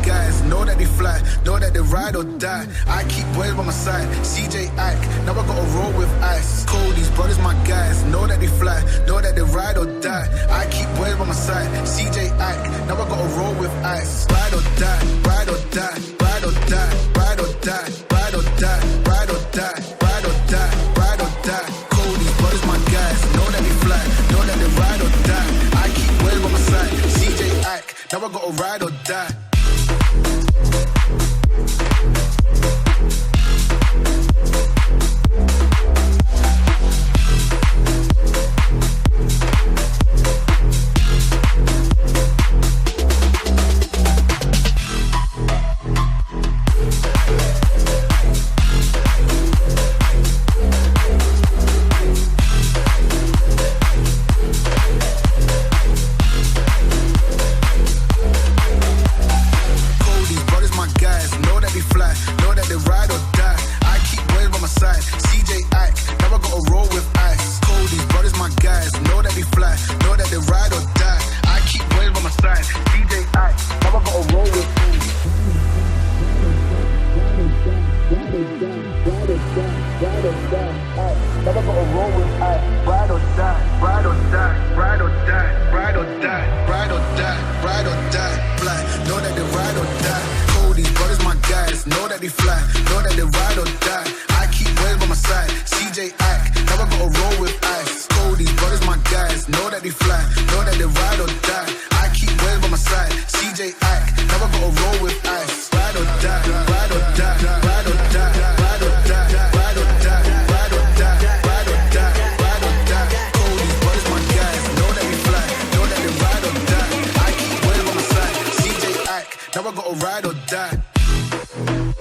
guys, know that they fly, know that they ride or die. I keep boys by my side, CJ Ike, now I gotta roll with ice. Cody's brothers, my guys, know that they fly, know that they ride or die. I keep boys by my side, CJ Ike, now I gotta roll with ice. Ride or die, ride or die, ride or die, ride or die, ride or die, ride or die, ride or die, ride or die. Cody's brothers, my guys, know that they fly, know that they ride or die. I keep boys by my side, CJ Ike, now I gotta ride or die. Now I gotta ride or die.